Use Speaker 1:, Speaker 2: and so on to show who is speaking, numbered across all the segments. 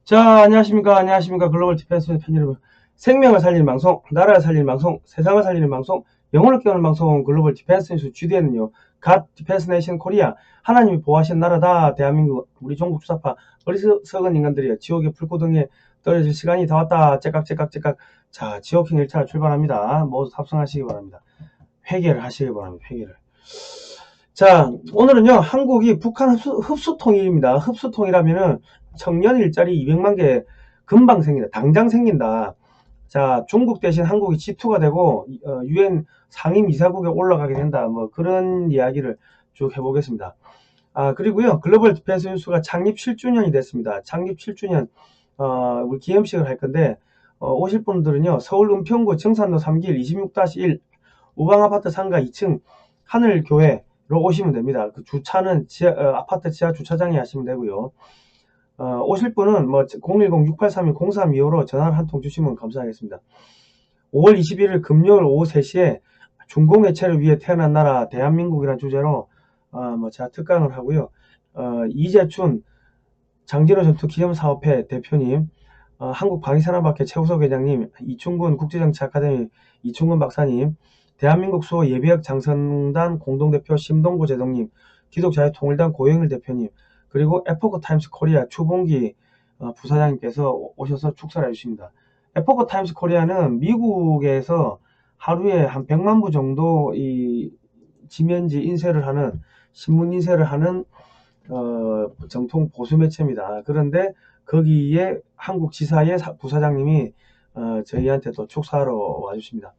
Speaker 1: 자, 안녕하십니까. 글로벌 디펜스 팬 여러분. 생명을 살리는 방송, 나라를 살리는 방송, 세상을 살리는 방송, 영혼을 깨우는 방송, 글로벌 디펜스 뉴스 GDN은요, 갓 디펜스 네이션 코리아, 하나님이 보호하신 나라다, 대한민국, 우리 종국 주사파, 어리석은 인간들이요, 지옥의 불구덩이에 떨어질 시간이 다 왔다, 째깍째깍째깍. 자, 지옥행 1차 출발합니다. 모두 탑승하시기 바랍니다. 회개를 하시기 바랍니다. 회개를. 자, 오늘은요, 한국이 북한 흡수통일입니다. 흡수통일하면은 청년 일자리 200만 개 금방 생긴다. 당장 생긴다. 자, 중국 대신 한국이 G2가 되고, UN 상임이사국에 올라가게 된다. 뭐, 그런 이야기를 쭉 해보겠습니다. 그리고요, 글로벌 디펜스 뉴스가 창립 7주년이 됐습니다. 창립 7주년, 우리 기념식을 할 건데, 오실 분들은요, 서울 은평구 정산로 3길 26-1, 우방아파트 상가 2층 하늘교회로 오시면 됩니다. 그 주차는 아파트 지하 주차장에 하시면 되고요. 오실 분은 뭐 010-6832-0325로 전화를 한 통 주시면 감사하겠습니다. 5월 21일 금요일 오후 3시에 중공해체를 위해 태어난 나라 대한민국이라는 주제로 뭐 제가 특강을 하고요. 이재춘 장진호 전투 기념사업회 대표님, 한국방위산업학회 최우석 회장님, 이충근 국제정치 아카데미 이충근 박사님, 대한민국 수호 예비역 장성단 공동대표 심동구 제동님, 기독자유통일당 고영일 대표님, 그리고 에포크 타임스 코리아 추봉기 부사장님께서 오셔서 축사를 해주십니다. 에포크 타임스 코리아는 미국에서 하루에 한 100만 부 정도 이 지면지 인쇄를 하는, 신문 인쇄를 하는 정통 보수 매체입니다. 그런데 거기에 한국 지사의 부사장님이 저희한테 또 축사하러 와주십니다.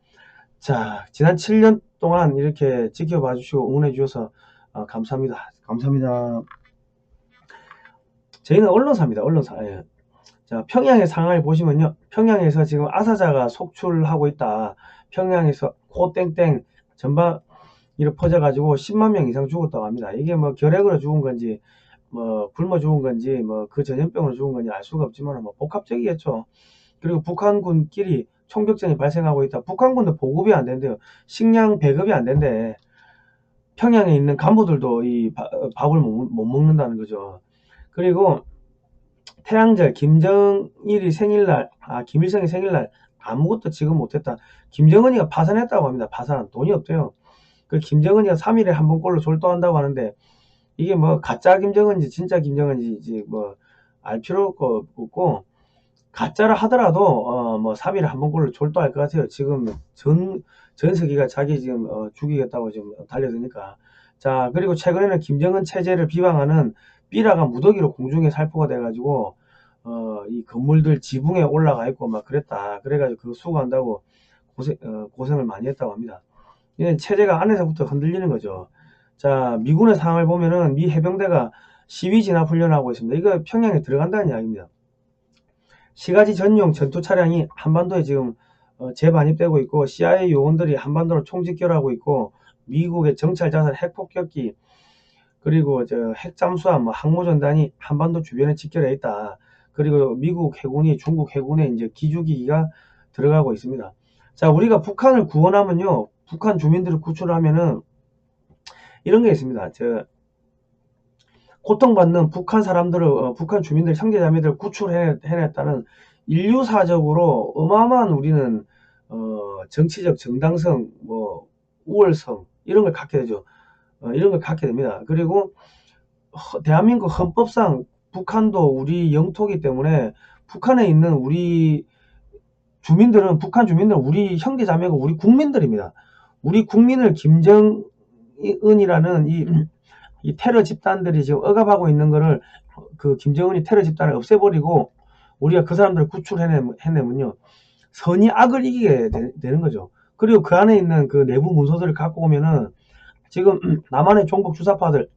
Speaker 1: 자, 지난 7년 동안 이렇게 지켜봐 주시고 응원해 주셔서 감사합니다. 감사합니다. 저희는 언론사입니다. 언론사. 예. 자, 평양의 상황을 보시면요. 평양에서 지금 아사자가 속출하고 있다. 평양에서 코땡땡 전방 이렇게 퍼져가지고 10만 명 이상 죽었다고 합니다. 이게 뭐 결핵으로 죽은 건지, 뭐 굶어 죽은 건지, 뭐 그 전염병으로 죽은 건지 알 수가 없지만 뭐 복합적이겠죠. 그리고 북한군끼리 총격전이 발생하고 있다. 북한군도 보급이 안 된대요. 식량 배급이 안 된대. 평양에 있는 간부들도 이 밥을 못 먹는다는 거죠. 그리고 태양절, 김정일이 생일날, 김일성이 생일날 아무것도 지금 못했다. 김정은이가 파산했다고 합니다. 파산. 돈이 없대요. 그 김정은이가 3일에 한 번꼴로 졸도한다고 하는데, 이게 뭐 가짜 김정은인지 진짜 김정은인지 뭐 알 필요 없고, 가짜라 하더라도 뭐 3일에 한 번꼴로 졸도할 것 같아요. 지금 전 세계가 자기 지금 죽이겠다고 지금 달려드니까. 자, 그리고 최근에는 김정은 체제를 비방하는 삐라가 무더기로 공중에 살포가 돼가지고 이 건물들 지붕에 올라가 있고 막 그랬다. 그래가지고 그거 수거한다고 고생을 많이 했다고 합니다. 이건 체제가 안에서부터 흔들리는 거죠. 자, 미군의 상황을 보면은 미 해병대가 시위 진압 훈련하고 있습니다. 이거 평양에 들어간다는 이야기입니다. 시가지 전용 전투 차량이 한반도에 지금 재반입되고 있고, CIA 요원들이 한반도로 총집결하고 있고, 미국의 정찰 자살 핵폭격기, 그리고 핵 잠수함, 뭐 항모전단이 한반도 주변에 집결해 있다. 그리고 미국 해군이 중국 해군에 이제 기주기기가 들어가고 있습니다. 자, 우리가 북한을 구원하면요, 북한 주민들을 구출하면은 이런 게 있습니다. 고통받는 북한 사람들을, 북한 주민들, 형제자매들을 구출해냈다는 인류사적으로 어마어마한 우리는, 정치적 정당성, 뭐, 우월성, 이런 걸 갖게 되죠. 이런 걸 갖게 됩니다. 그리고, 대한민국 헌법상 북한도 우리 영토이기 때문에 북한에 있는 우리 주민들은, 북한 주민들은 우리 형제자매고 우리 국민들입니다. 우리 국민을 김정은이라는 이 테러 집단들이 지금 억압하고 있는 거를 그 김정은이 테러 집단을 없애버리고 우리가 그 사람들을 구출해내면요, 선이 악을 이기게 되는 거죠. 그리고 그 안에 있는 그 내부 문서들을 갖고 오면은 지금 남한의 종북 주사파들,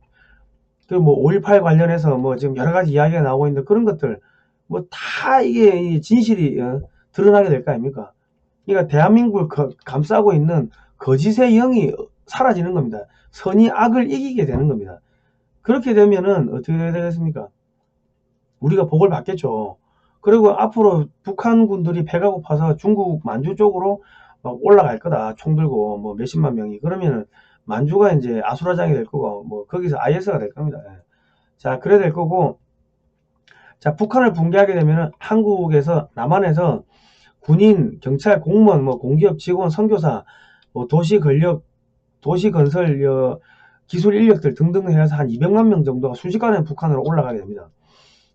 Speaker 1: 그 뭐 5.18 관련해서 뭐 지금 여러 가지 이야기가 나오고 있는데, 그런 것들 뭐 다 이게 진실이 드러나게 될 거 아닙니까? 그러니까 대한민국을 감싸고 있는 거짓의 영이 사라지는 겁니다. 선이 악을 이기게 되는 겁니다. 그렇게 되면은 어떻게 되겠습니까? 우리가 복을 받겠죠. 그리고 앞으로 북한군들이 배가 고파서 중국 만주 쪽으로 막 올라갈 거다. 총 들고 뭐 몇십만 명이. 그러면은 만주가 이제 아수라장이 될 거고, 뭐 거기서 IS가 될 겁니다. 자, 그래 될 거고, 자, 북한을 붕괴하게 되면은 한국에서, 남한에서 군인, 경찰, 공무원, 뭐 공기업 직원, 선교사, 뭐 도시 권력, 도시 건설, 기술 인력들 등등 해서 한 200만 명 정도가 순식간에 북한으로 올라가게 됩니다.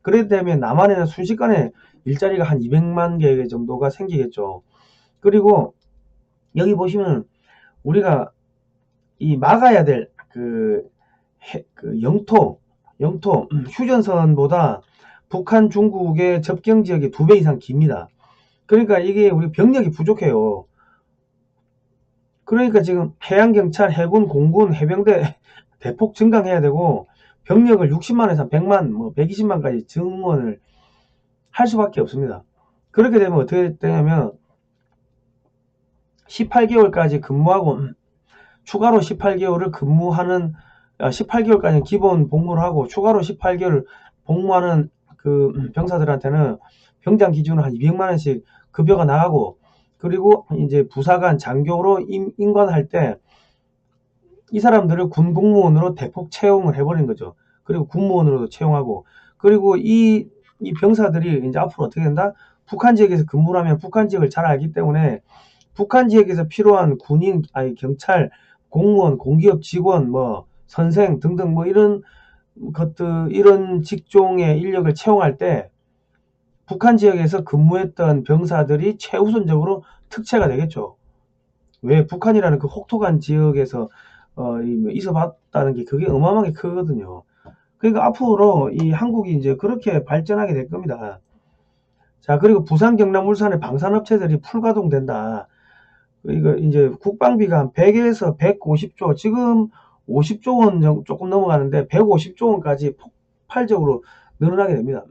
Speaker 1: 그렇기 때문에 남한에는 순식간에 일자리가 한 200만 개 정도가 생기겠죠. 그리고 여기 보시면 우리가 이 막아야 될 그 영토 휴전선보다 북한 중국의 접경 지역이 2배 이상 깁니다. 그러니까 이게 우리 병력이 부족해요. 그러니까 지금 해양경찰, 해군, 공군, 해병대 대폭 증강해야 되고 병력을 60만에서 100만, 뭐 120만까지 증원을 할 수밖에 없습니다. 그렇게 되면 어떻게 되냐면 18개월까지 근무하고 추가로 18개월을 근무하는 18개월까지는 기본 복무를 하고 추가로 18개월 복무하는 그 병사들한테는 병장 기준으로 한 200만원씩 급여가 나가고, 그리고 이제 부사관, 장교로 임관할 때 이 사람들을 군 공무원으로 대폭 채용을 해버린 거죠. 그리고 군무원으로도 채용하고, 그리고 이 병사들이 이제 앞으로 어떻게 된다? 북한 지역에서 근무를 하면 북한 지역을 잘 알기 때문에 북한 지역에서 필요한 군인, 경찰, 공무원, 공기업 직원, 뭐 선생 등등 뭐 이런 것들, 이런 직종의 인력을 채용할 때 북한 지역에서 근무했던 병사들이 최우선적으로 특채가 되겠죠. 왜? 북한이라는 그 혹독한 지역에서 있어봤다는 게 그게 어마어마하게 크거든요. 그러니까 앞으로 이 한국이 이제 그렇게 발전하게 될 겁니다. 자, 그리고 부산, 경남, 울산의 방산업체들이 풀가동된다. 이거 이제 국방비가 한 100에서 150조, 지금 50조 원 조금 넘어가는데 150조 원까지 폭발적으로 늘어나게 됩니다.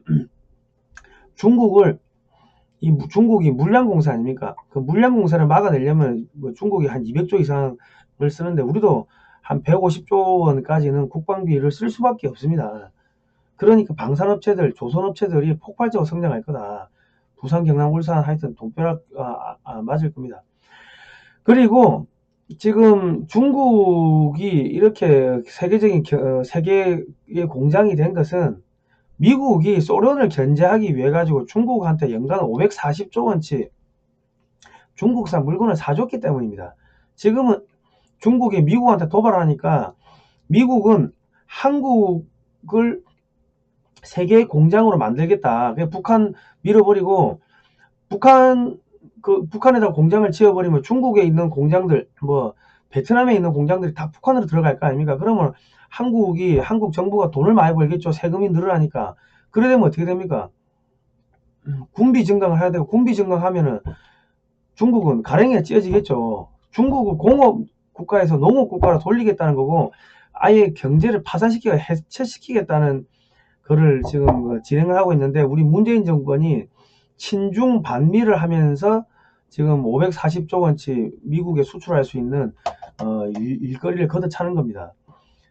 Speaker 1: 중국이 물량공사 아닙니까? 그 물량공사를 막아내려면 뭐 중국이 한 200조 이상을 쓰는데 우리도 한 150조 원까지는 국방비를 쓸 수밖에 없습니다. 그러니까 방산업체들, 조선업체들이 폭발적으로 성장할 거다. 부산, 경남, 울산 하여튼 동벼락 맞을 겁니다. 그리고 지금 중국이 이렇게 세계적인 세계의 공장이 된 것은 미국이 소련을 견제하기 위해 가지고 중국한테 연간 540조 원치 중국산 물건을 사줬기 때문입니다. 지금은 중국이 미국한테 도발하니까 미국은 한국을 세계의 공장으로 만들겠다. 그냥 북한 밀어버리고 북한에다 공장을 지어버리면 중국에 있는 공장들, 뭐 베트남에 있는 공장들이 다 북한으로 들어갈 거 아닙니까? 그러면 한국 정부가 돈을 많이 벌겠죠. 세금이 늘어나니까. 그래 되면 어떻게 됩니까? 군비 증강을 해야 되고, 군비 증강하면은 중국은 가랭이가 찢어지겠죠. 중국을 공업 국가에서 농업 국가로 돌리겠다는 거고, 아예 경제를 파산시키고 해체시키겠다는 거를 지금 진행을 하고 있는데, 우리 문재인 정권이 친중 반미를 하면서 지금 540조 원치 미국에 수출할 수 있는 일거리를 걷어차는 겁니다.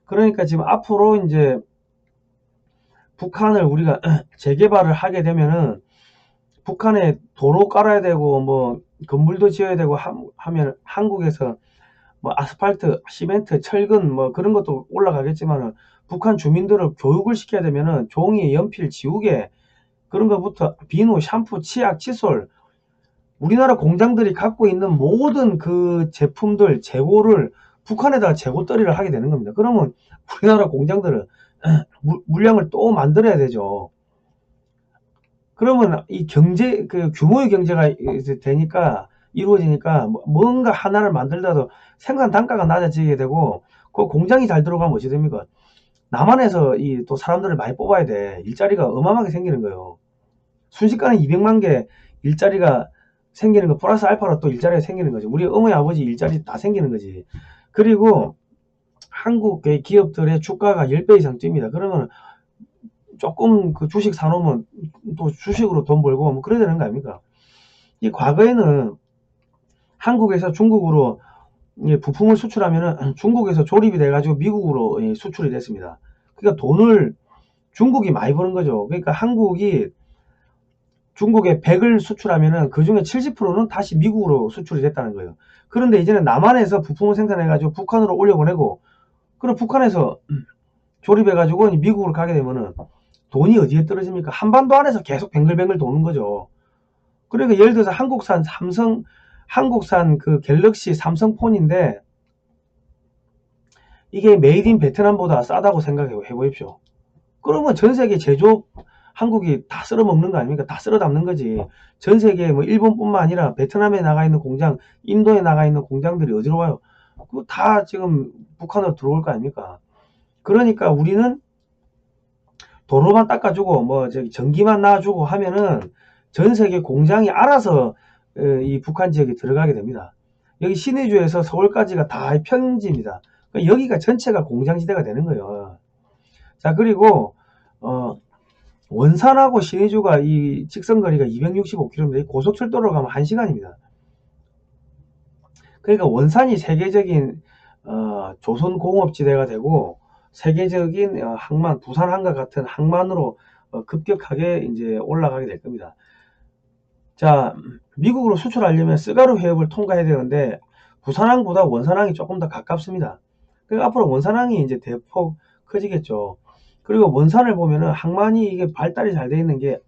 Speaker 1: 그러니까 지금 앞으로 이제 북한을 우리가 재개발을 하게 되면은 북한에 도로 깔아야 되고 뭐 건물도 지어야 되고 하면 한국에서 뭐 아스팔트, 시멘트, 철근 뭐 그런 것도 올라가겠지만은 북한 주민들을 교육을 시켜야 되면은 종이, 연필, 지우개 그런 것부터 비누, 샴푸, 치약, 칫솔, 우리나라 공장들이 갖고 있는 모든 그 제품들 재고를 북한에다가 재고떨이를 하게 되는 겁니다. 그러면 우리나라 공장들은 물량을 또 만들어야 되죠. 그러면 이 규모의 경제가 되니까, 이루어지니까 뭔가 하나를 만들더라도 생산 단가가 낮아지게 되고, 그 공장이 잘 들어가면 어찌 됩니까? 남한에서 또 사람들을 많이 뽑아야 돼. 일자리가 어마어마하게 생기는 거예요. 순식간에 200만 개 일자리가 생기는 거 플러스 알파로 또 일자리가 생기는 거죠. 우리 어머니 아버지 일자리 다 생기는 거지. 그리고 한국의 기업들의 주가가 10배 이상 뜁니다. 그러면 조금 그 주식 사놓으면 또 주식으로 돈 벌고 뭐 그래야 되는 거 아닙니까? 이 과거에는 한국에서 중국으로 부품을 수출하면은 중국에서 조립이 돼가지고 미국으로 수출이 됐습니다. 그러니까 돈을 중국이 많이 버는 거죠. 그러니까 한국이 중국에 100을 수출하면은 그 중에 70%는 다시 미국으로 수출이 됐다는 거예요. 그런데 이제는 남한에서 부품을 생산해가지고 북한으로 올려보내고, 그럼 북한에서 조립해가지고 미국으로 가게 되면은 돈이 어디에 떨어집니까? 한반도 안에서 계속 뱅글뱅글 도는 거죠. 그러니까 예를 들어서 한국산 그 갤럭시 삼성폰인데 이게 메이드 인 베트남보다 싸다고 생각해 보십시오. 그러면 전 세계 제조업 한국이 다 쓸어먹는 거 아닙니까? 다 쓸어 담는 거지. 전 세계 뭐 일본뿐만 아니라 베트남에 나가 있는 공장, 인도에 나가 있는 공장들이 어디로 와요? 그거 다 지금 북한으로 들어올 거 아닙니까? 그러니까 우리는 도로만 닦아주고 뭐 저기 전기만 놔주고 하면은 전 세계 공장이 알아서 이 북한 지역에 들어가게 됩니다. 여기 신의주에서 서울까지가 다 평지입니다. 그러니까 여기가 전체가 공장지대가 되는 거예요. 자, 그리고 원산하고 신의주가 이 직선거리가 265km, 고속철도로 가면 1시간입니다. 그러니까 원산이 세계적인 조선공업지대가 되고 세계적인 항만, 부산항과 같은 항만으로 급격하게 이제 올라가게 될 겁니다. 자, 미국으로 수출하려면 스가루 해협을 통과해야 되는데 부산항보다 원산항이 조금 더 가깝습니다. 그러니까 앞으로 원산항이 이제 대폭 커지겠죠. 그리고 원산을 보면은 항만이 이게 발달이 잘 되어 있는 게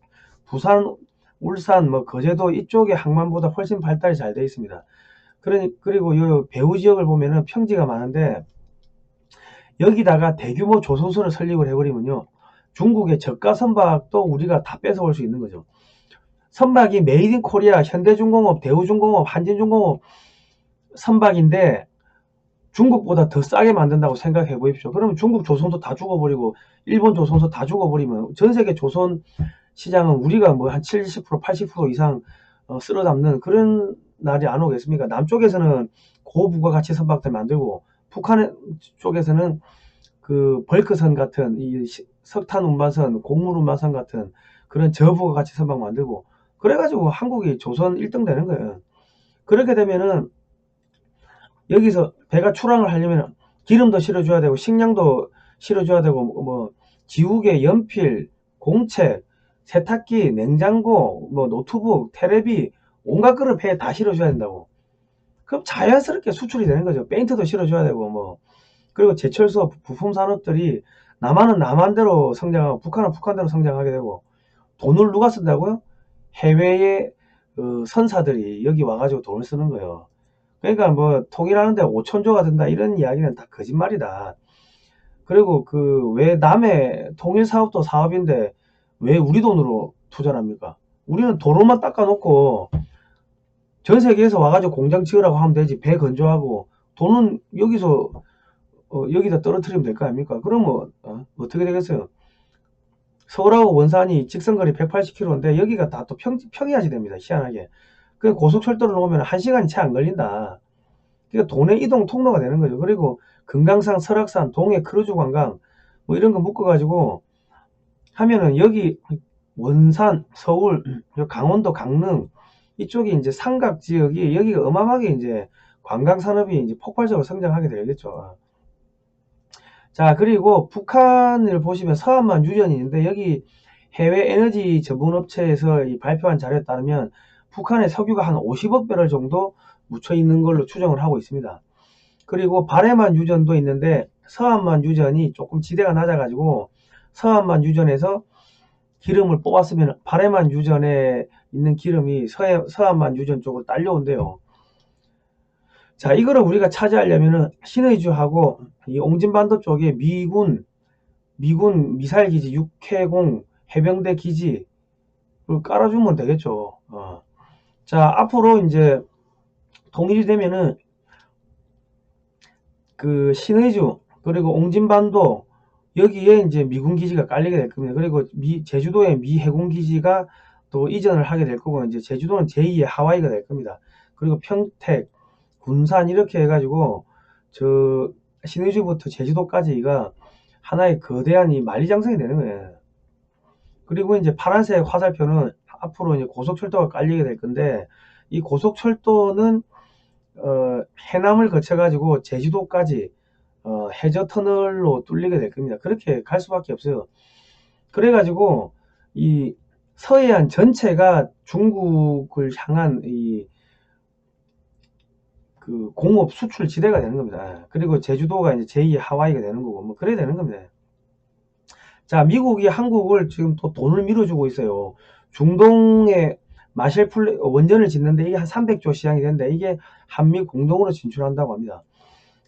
Speaker 1: 부산, 울산, 뭐 거제도 이쪽의 항만보다 훨씬 발달이 잘 되어 있습니다. 그리고 요 배후 지역을 보면은 평지가 많은데 여기다가 대규모 조선소를 설립을 해버리면요, 중국의 저가 선박도 우리가 다 뺏어올 수 있는 거죠. 선박이 메이드 인 코리아, 현대중공업, 대우중공업, 한진중공업 선박인데 중국보다 더 싸게 만든다고 생각해 보십시오. 그러면 중국 조선소 다 죽어버리고 일본 조선소 다 죽어버리면 전세계 조선 시장은 우리가 뭐 한 70%, 80% 이상 쓸어 담는 그런 날이 안 오겠습니까? 남쪽에서는 고부가가치 선박들 만들고 북한 쪽에서는 그 벌크선 같은 이 석탄 운반선, 곡물 운반선 같은 그런 저부가가치 선박 만들고 그래가지고 한국이 조선 1등 되는 거예요. 그렇게 되면은 여기서 배가 출항을 하려면 기름도 실어줘야 되고 식량도 실어줘야 되고 뭐 지우개, 연필, 공책, 세탁기, 냉장고, 뭐 노트북, 테레비 온갖 거를 배에 다 실어줘야 된다고. 그럼 자연스럽게 수출이 되는 거죠. 페인트도 실어줘야 되고 뭐 그리고 제철소 부품 산업들이 남한은 남한대로 성장하고 북한은 북한대로 성장하게 되고 돈을 누가 쓴다고요? 해외의 선사들이 여기 와가지고 돈을 쓰는 거예요. 그러니까 뭐 통일하는데 5천조가 든다 이런 이야기는 다 거짓말이다. 그리고 그 왜 남의 통일 사업도 사업인데 왜 우리 돈으로 투자를 합니까? 우리는 도로만 닦아놓고 전 세계에서 와가지고 공장 지으라고 하면 되지. 배 건조하고 돈은 여기서 여기다 떨어뜨리면 될 거 아닙니까? 그러면 어떻게 되겠어요? 서울하고 원산이 직선거리 180km인데 여기가 다 또 평야지 됩니다. 희한하게. 그 고속철도를 놓으면 1시간이 채 안 걸린다. 그러니까 돈의 이동 통로가 되는 거죠. 그리고 금강산, 설악산, 동해 크루즈 관광 뭐 이런 거 묶어가지고 하면은 여기 원산, 서울, 강원도, 강릉 이쪽이 이제 삼각 지역이 여기가 어마어마하게 이제 관광 산업이 이제 폭발적으로 성장하게 되겠죠. 자, 그리고 북한을 보시면 서한만 유전이 있는데 여기 해외 에너지 전문업체에서 발표한 자료에 따르면 북한의 석유가 한 50억 배럴 정도 묻혀 있는 걸로 추정을 하고 있습니다. 그리고 발해만 유전도 있는데 서한만 유전이 조금 지대가 낮아가지고 서한만 유전에서 기름을 뽑았으면 발해만 유전에 있는 기름이 서한만 유전 쪽으로 딸려온대요. 자, 이거를 우리가 차지하려면은 신의주하고 이 옹진반도 쪽에 미군 미사일 기지 6회공 해병대 기지를 깔아주면 되겠죠. 자, 앞으로 이제 통일이 되면은 그 신의주 그리고 옹진반도 여기에 이제 미군 기지가 깔리게 될 겁니다. 그리고 제주도에 미 해군 기지가 또 이전을 하게 될 거고 이제 제주도는 제2의 하와이가 될 겁니다. 그리고 평택, 군산 이렇게 해가지고 저 신의주부터 제주도까지가 하나의 거대한 이 만리장성이 되는 거예요. 그리고 이제 파란색 화살표는 앞으로 이제 고속철도가 깔리게 될 건데 이 고속철도는 해남을 거쳐가지고 제주도까지 해저 터널로 뚫리게 될 겁니다. 그렇게 갈 수밖에 없어요. 그래가지고 이 서해안 전체가 중국을 향한 이 그 공업 수출 지대가 되는 겁니다. 그리고 제주도가 이제 제2의 하와이가 되는 거고 뭐 그래야 되는 겁니다. 자, 미국이 한국을 지금 또 돈을 밀어주고 있어요. 중동에 마셸 플레 원전을 짓는데 이게 한 300조 시장이 되는데 이게 한미 공동으로 진출한다고 합니다.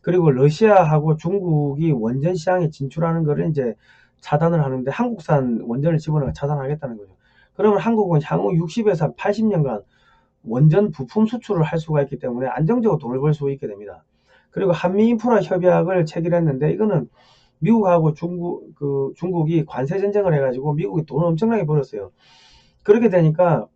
Speaker 1: 그리고 러시아하고 중국이 원전 시장에 진출하는 거를 이제 차단을 하는데 한국산 원전을 집어넣어 차단하겠다는 거죠. 그러면 한국은 향후 60에서 80년간 원전 부품 수출을 할 수가 있기 때문에 안정적으로 돈을 벌 수 있게 됩니다. 그리고 한미 인프라 협약을 체결했는데 이거는 미국하고 중국이 관세 전쟁을 해가지고 미국이 돈을 엄청나게 벌었어요. 그렇게 되니까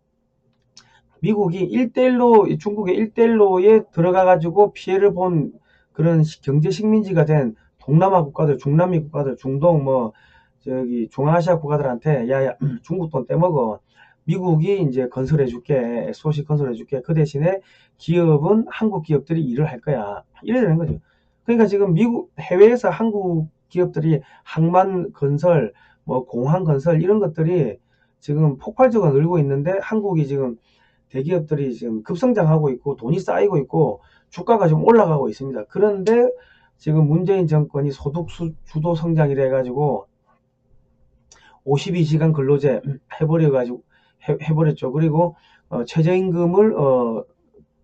Speaker 1: 미국이 1대1로 중국의 1대1로에 들어가가지고 피해를 본 그런 경제 식민지가 된 동남아 국가들, 중남미 국가들, 중동 뭐 저기 중앙아시아 국가들한테 야야 중국 돈 떼먹어. 미국이 이제 건설해줄게, 엑스포시 건설해줄게. 그 대신에 기업은 한국 기업들이 일을 할 거야. 이래 되는 거죠. 그러니까 지금 미국 해외에서 한국 기업들이 항만 건설, 뭐 공항 건설 이런 것들이 지금 폭발적으로 늘고 있는데 한국이 지금 대기업들이 지금 급성장하고 있고 돈이 쌓이고 있고 주가가 좀 올라가고 있습니다. 그런데 지금 문재인 정권이 소득 주도 성장이라 해가지고 52시간 근로제 해버렸죠. 그리고 최저임금을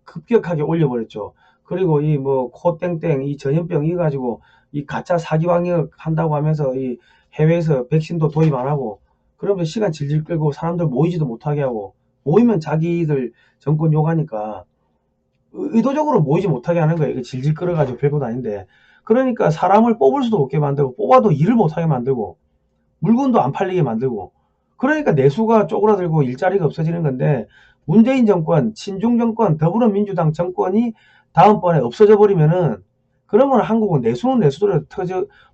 Speaker 1: 급격하게 올려버렸죠. 그리고 이 뭐 코땡땡 이 전염병 이 가지고 이 가짜 사기방역 한다고 하면서 이 해외에서 백신도 도입 안 하고 그러면 시간 질질 끌고 사람들 모이지도 못하게 하고 모이면 자기들 정권 욕하니까 의도적으로 모이지 못하게 하는 거예요. 이거 질질 끌어가지고 별것 아닌데. 그러니까 사람을 뽑을 수도 없게 만들고 뽑아도 일을 못하게 만들고 물건도 안 팔리게 만들고 그러니까 내수가 쪼그라들고 일자리가 없어지는 건데 문재인 정권, 친중 정권, 더불어민주당 정권이 다음번에 없어져 버리면은 그러면 한국은 내수는 내수대로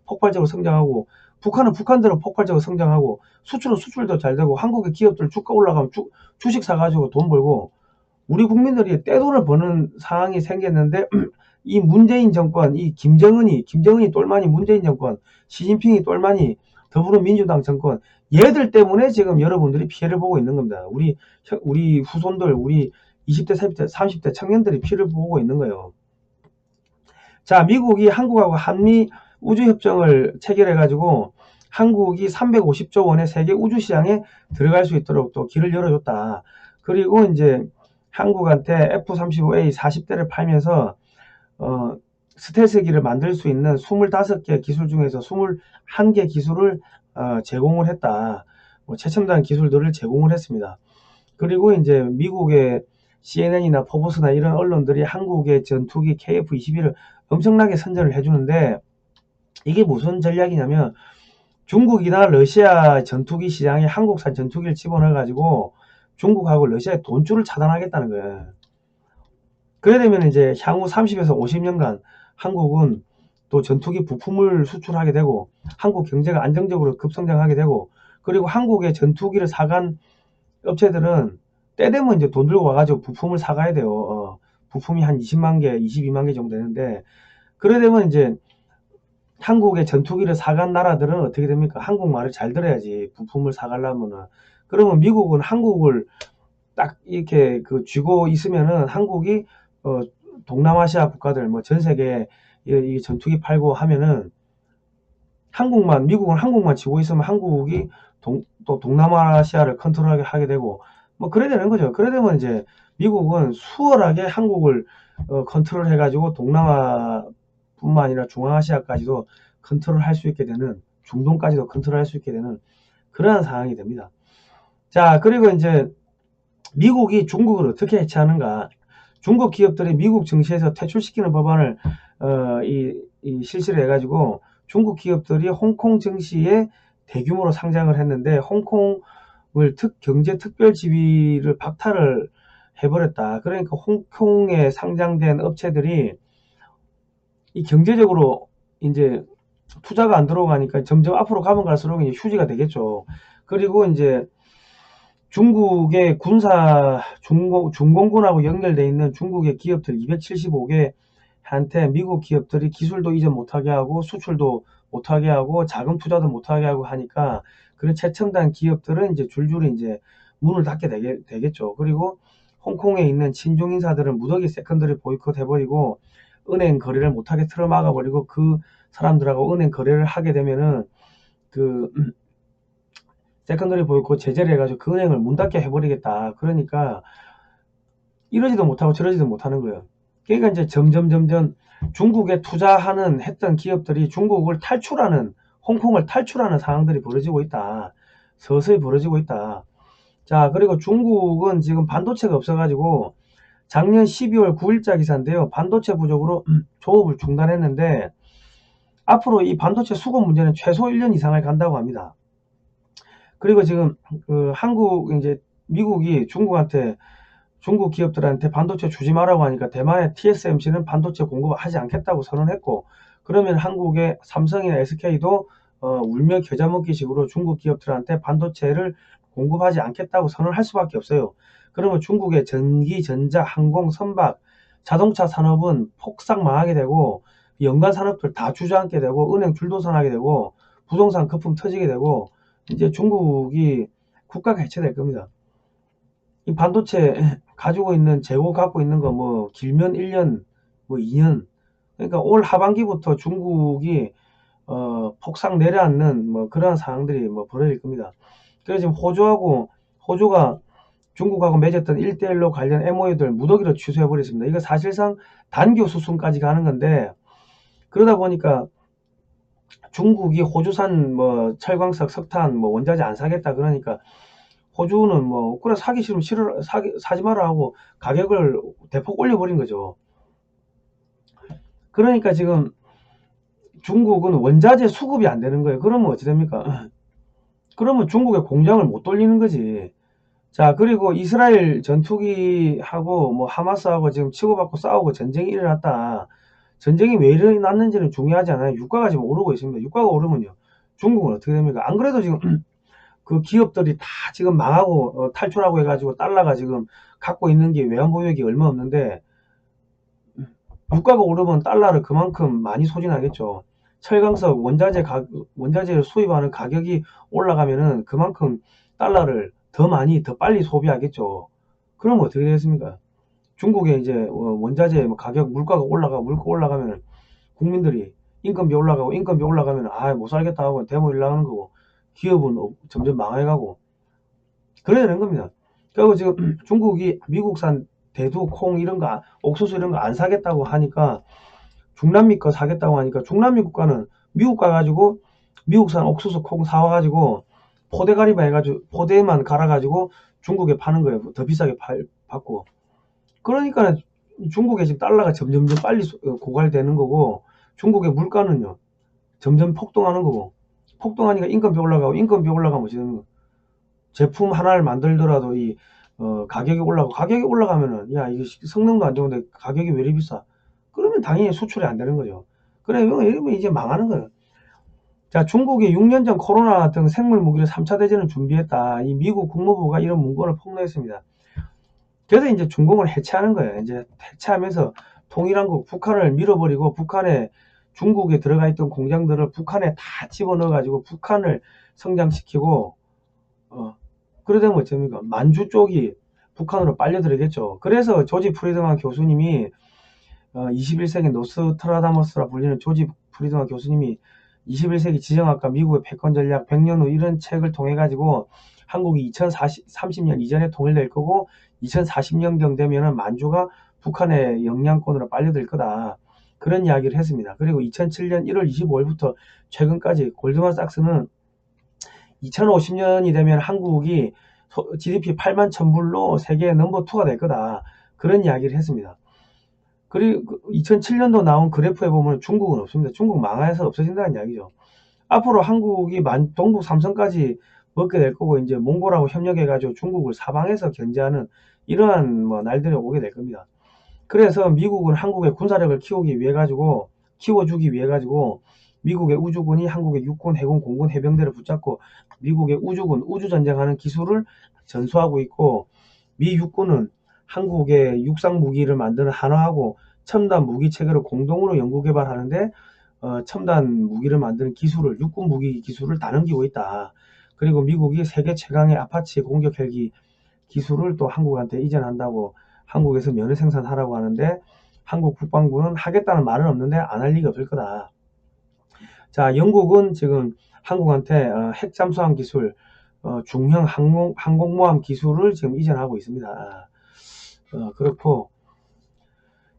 Speaker 1: 폭발적으로 성장하고 북한은 북한대로 폭발적으로 성장하고 수출은 수출도 잘 되고 한국의 기업들 주가 올라가면 주식 사가지고 돈 벌고 우리 국민들이 떼돈을 버는 상황이 생겼는데 이 문재인 정권, 이 김정은이 똘마니 문재인 정권, 시진핑이 똘마니 더불어민주당 정권 얘들 때문에 지금 여러분들이 피해를 보고 있는 겁니다. 우리 후손들, 우리 20대, 30대, 30대 청년들이 피해를 보고 있는 거예요. 자, 미국이 한국하고 한미 우주협정을 체결해가지고 한국이 350조 원의 세계 우주시장에 들어갈 수 있도록 또 길을 열어줬다. 그리고 이제 한국한테 F-35A 40대를 팔면서 스텔스기를 만들 수 있는 25개 기술 중에서 21개 기술을 제공을 했다. 뭐 최첨단 기술들을 제공을 했습니다. 그리고 이제 미국의 CNN이나 포브스나 이런 언론들이 한국의 전투기 KF-21을 엄청나게 선전을 해주는데 이게 무슨 전략이냐면 중국이나 러시아 전투기 시장에 한국산 전투기를 집어넣어가지고 중국하고 러시아의 돈줄을 차단하겠다는 거예요. 그래 되면 이제 향후 30에서 50년간 한국은 또 전투기 부품을 수출하게 되고 한국 경제가 안정적으로 급성장하게 되고 그리고 한국의 전투기를 사간 업체들은 때 되면 이제 돈 들고 와가지고 부품을 사가야 돼요. 부품이 한 20만 개, 22만 개 정도 되는데 그래 되면 이제 한국의 전투기를 사간 나라들은 어떻게 됩니까? 한국말을 잘 들어야지 부품을 사가려면은 그러면 미국은 한국을 딱 이렇게 쥐고 있으면은 한국이 동남아시아 국가들 뭐 전 세계 이 전투기 팔고 하면은 미국은 한국만 쥐고 있으면 한국이 또 동남아시아를 컨트롤하게 하게 되고 뭐 그래야 되는 거죠. 그래 되면 이제 미국은 수월하게 한국을 컨트롤 해가지고 동남아뿐만 아니라 중앙아시아까지도 컨트롤 할 수 있게 되는 중동까지도 컨트롤 할 수 있게 되는 그러한 상황이 됩니다. 자, 그리고 이제 미국이 중국을 어떻게 해체하는가? 중국 기업들이 미국 증시에서 퇴출시키는 법안을 실시를 해가지고 중국 기업들이 홍콩 증시에 대규모로 상장을 했는데 홍콩을 경제 특별 지위를 박탈을 해버렸다. 그러니까 홍콩에 상장된 업체들이 이 경제적으로 이제 투자가 안 들어가니까 점점 앞으로 가면 갈수록 이제 휴지가 되겠죠. 그리고 이제 중국의 중공군하고 연결되어 있는 중국의 기업들 275개한테 미국 기업들이 기술도 이전 못하게 하고 수출도 못하게 하고 자금 투자도 못하게 하고 하니까 그런 최첨단 기업들은 이제 줄줄이 이제 문을 닫게 되겠죠. 그리고 홍콩에 있는 친중 인사들은 무더기 세컨더리 보이콧 해버리고 은행 거래를 못하게 틀어막아버리고 그 사람들하고 은행 거래를 하게 되면은 세컨더리 보이콧 제재를 해가지고 그 은행을 문 닫게 해버리겠다. 그러니까 이러지도 못하고 저러지도 못하는 거예요. 그러니까 이제 점점 중국에 투자하는 했던 기업들이 중국을 탈출하는, 홍콩을 탈출하는 상황들이 벌어지고 있다. 서서히 벌어지고 있다. 자, 그리고 중국은 지금 반도체가 없어가지고 작년 12월 9일자 기사인데요. 반도체 부족으로 조업을 중단했는데 앞으로 이 반도체 수급 문제는 최소 1년 이상을 간다고 합니다. 그리고 지금 이제 미국이 중국 기업들한테 반도체 주지 말라고 하니까 대만의 TSMC는 반도체 공급을 하지 않겠다고 선언했고, 그러면 한국의 삼성이나 SK도 울며 겨자 먹기식으로 중국 기업들한테 반도체를 공급하지 않겠다고 선언할 수밖에 없어요. 그러면 중국의 전기, 전자, 항공, 선박, 자동차 산업은 폭삭 망하게 되고 연간 산업들 다 주저앉게 되고 은행 줄도산하게 되고 부동산 거품 터지게 되고 이제 중국이 국가가 해체될 겁니다. 이 반도체 가지고 있는 재고 갖고 있는 거 뭐 길면 1년 뭐 2년, 그러니까 올 하반기부터 중국이 폭삭 내려앉는 뭐 그러한 상황들이 뭐 벌어질 겁니다. 그래서 지금 호주가 중국하고 맺었던 1대1로 관련 MOU들 무더기로 취소해 버렸습니다. 이거 사실상 단교 수순까지 가는 건데, 그러다 보니까 중국이 호주산 뭐 철광석, 석탄 뭐 원자재 안 사겠다 그러니까 호주는 뭐 그래 사기 싫으면 사지 마라 하고 가격을 대폭 올려버린 거죠. 그러니까 지금 중국은 원자재 수급이 안 되는 거예요. 그러면 어찌 됩니까? 그러면 중국의 공장을 못 돌리는 거지. 자, 그리고 이스라엘 전투기하고 뭐 하마스하고 지금 치고받고 싸우고 전쟁이 일어났다. 전쟁이 왜 일어났는지는 중요하지 않아요. 유가가 지금 오르고 있습니다. 유가가 오르면요, 중국은 어떻게 됩니까? 안 그래도 지금 그 기업들이 다 지금 망하고 탈출하고 해가지고 달러가 지금 갖고 있는 게 외환보유액이 얼마 없는데, 유가가 오르면 달러를 그만큼 많이 소진하겠죠. 철강석 원자재를 수입하는 가격이 올라가면은 그만큼 달러를 더 많이 더 빨리 소비하겠죠. 그러면 어떻게 되겠습니까? 중국에 이제 원자재 가격 물가 올라가면 국민들이 인건비 올라가면 못 살겠다 하고 데모 일나가는 거고, 기업은 점점 망해가고 그래야 되는 겁니다. 그리고 지금 중국이 미국산 대두, 콩 이런 거, 옥수수 이런 거 안 사겠다고 하니까 중남미 거 사겠다고 하니까 중남미 국가는 미국 가가지고 미국산 옥수수, 콩 사와가지고 포대가리바 해가지고 포대만 갈아가지고 중국에 파는 거예요. 더 비싸게 받고. 그러니까 중국에 지금 달러가 점점 빨리 고갈되는 거고, 중국의 물가는요 점점 폭등하는 거고, 폭등하니까 인건비 올라가면 지금 제품 하나를 만들더라도 이 가격이 올라가면은 야 이게 성능도 안 좋은데 가격이 왜 이리 비싸? 그러면 당연히 수출이 안 되는 거죠. 그래 이러면 이제 망하는 거예요. 자, 중국이 6년 전 코로나 등 생물 무기를 3차 대전을 준비했다. 이 미국 국무부가 이런 문건을 폭로했습니다. 그래서 이제 중공을 해체하는 거예요. 이제 해체하면서 통일한국 북한을 밀어버리고 북한에 중국에 들어가 있던 공장들을 북한에 다 집어넣어 가지고 북한을 성장시키고 그러다면 어쩝니까? 만주 쪽이 북한으로 빨려들겠죠. 그래서 조지 프리드만 교수님이 21세기 노스트라다머스라 불리는 조지 프리드만 교수님이 21세기 지정학과 미국의 패권 전략 100년 후 이런 책을 통해 가지고 한국이 2030년 이전에 통일될 거고 2040년경 되면은 만주가 북한의 영향권으로 빨려들 거다. 그런 이야기를 했습니다. 그리고 2007년 1월 25일부터 최근까지 골드만삭스는 2050년이 되면 한국이 GDP 8만 1000불로 세계 넘버2가 될 거다. 그런 이야기를 했습니다. 그리고 2007년도 나온 그래프에 보면 중국은 없습니다. 중국 망해서 없어진다는 이야기죠. 앞으로 한국이 동북 삼성까지 먹게 될 거고 이제 몽골하고 협력해가지고 중국을 사방에서 견제하는 이러한 날들이 오게 될 겁니다. 그래서 미국은 한국의 군사력을 키워주기 위해 가지고 미국의 우주군이 한국의 육군, 해군, 공군, 해병대를 붙잡고 미국의 우주군, 우주전쟁하는 기술을 전수하고 있고, 미 육군은 한국의 육상 무기를 만드는 한화하고 첨단 무기 체계를 공동으로 연구 개발하는데 첨단 무기를 만드는 기술을, 육군 무기 기술을 다 넘기고 있다. 그리고 미국이 세계 최강의 아파치 공격 헬기 기술을 또 한국한테 이전한다고 한국에서 면허 생산하라고 하는데, 한국 국방부는 하겠다는 말은 없는데 안 할 리가 없을 거다. 자, 영국은 지금 한국한테 핵 잠수함 기술 중형 항공모함 기술을 지금 이전하고 있습니다. 그렇고,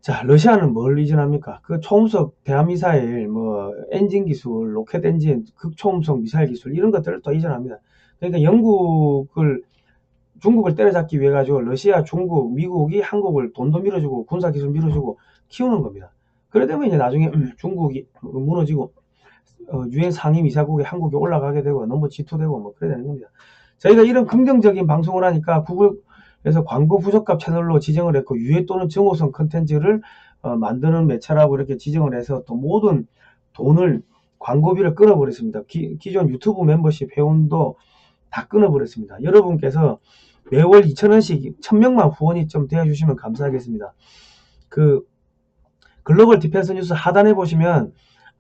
Speaker 1: 자, 러시아는 뭘 이전합니까? 그 초음속 대함미사일, 뭐, 엔진 기술, 로켓 엔진, 극초음속 미사일 기술, 이런 것들을 또 이전합니다. 그러니까 중국을 때려잡기 위해 가지고 러시아, 중국, 미국이 한국을 돈도 밀어주고 군사기술 밀어주고 키우는 겁니다. 그러다 보면 이제 나중에 중국이 무너지고 유엔 상임이사국에 한국이 올라가게 되고 넘버 G2 되고 뭐 그래야 되는 겁니다. 저희가 이런 긍정적인 방송을 하니까 구글에서 광고 부적합 채널로 지정을 했고 유해 또는 정오성 컨텐츠를 만드는 매체라고 이렇게 지정을 해서 또 모든 돈을 광고비를 끊어버렸습니다. 기존 유튜브 멤버십 회원도 다 끊어버렸습니다. 여러분께서 매월 2,000원씩 1,000명만 후원이 좀 되어주시면 감사하겠습니다. 그 글로벌 디펜스 뉴스 하단에 보시면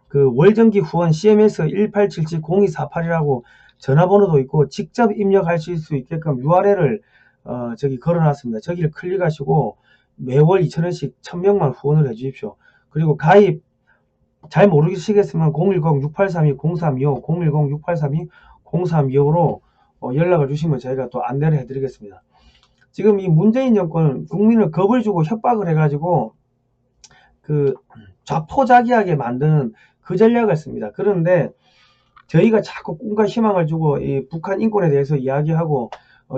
Speaker 1: 그 월정기 후원 CMS 1877-0248이라고 전화번호도 있고 직접 입력하실 수 있게끔 URL을 저기 걸어놨습니다. 저기를 클릭하시고 매월 2,000원씩 1,000명만 후원을 해주십시오. 그리고 가입 잘 모르시겠으면 010-6832-0325 010-6832-0325로 연락을 주시면 저희가 또 안내를 해드리겠습니다. 지금 이 문재인 정권은 국민을 겁을 주고 협박을 해가지고 그 좌포자기하게 만드는 그 전략을 씁니다. 그런데 저희가 자꾸 꿈과 희망을 주고 이 북한 인권에 대해서 이야기하고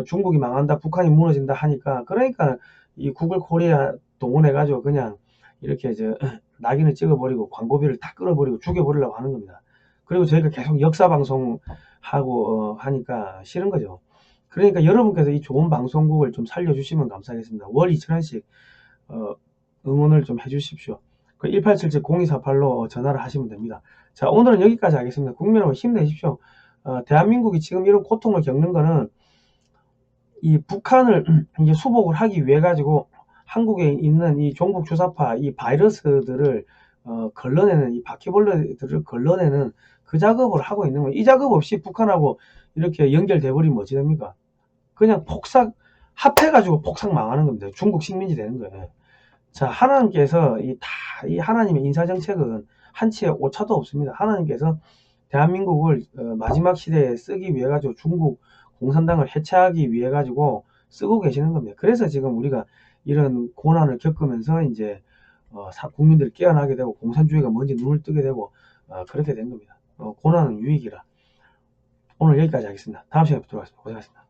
Speaker 1: 중국이 망한다, 북한이 무너진다 하니까 그러니까 이 구글 코리아 동원해가지고 그냥 이렇게 낙인을 찍어버리고 광고비를 다 끊어버리고 죽여버리려고 하는 겁니다. 그리고 저희가 계속 역사 방송하고 하니까 싫은 거죠. 그러니까 여러분께서 이 좋은 방송국을 좀 살려주시면 감사하겠습니다. 월 2,000원씩 응원을 좀 해주십시오. 1877-0248로 전화를 하시면 됩니다. 자, 오늘은 여기까지 하겠습니다. 국민 여러분 힘내십시오. 대한민국이 지금 이런 고통을 겪는 거는 이 북한을 이제 수복을 하기 위해 가지고 한국에 있는 이 종북 주사파 이 바이러스들을 걸러내는 이 바퀴벌레들을 걸러내는 그 작업을 하고 있는 거예요. 이 작업 없이 북한하고 이렇게 연결돼 버리면 어찌 됩니까? 그냥 합해가지고 폭삭 망하는 겁니다. 중국 식민지 되는 거예요. 자, 하나님께서 이 하나님의 인사정책은 한치의 오차도 없습니다. 하나님께서 대한민국을 마지막 시대에 쓰기 위해 가지고 중국 공산당을 해체하기 위해 가지고 쓰고 계시는 겁니다. 그래서 지금 우리가 이런 고난을 겪으면서 이제 국민들이 깨어나게 되고 공산주의가 뭔지 눈을 뜨게 되고 그렇게 된 겁니다. 고난은 유익이라. 오늘 여기까지 하겠습니다. 다음 시간에 뵙도록 하겠습니다. 고생하셨습니다.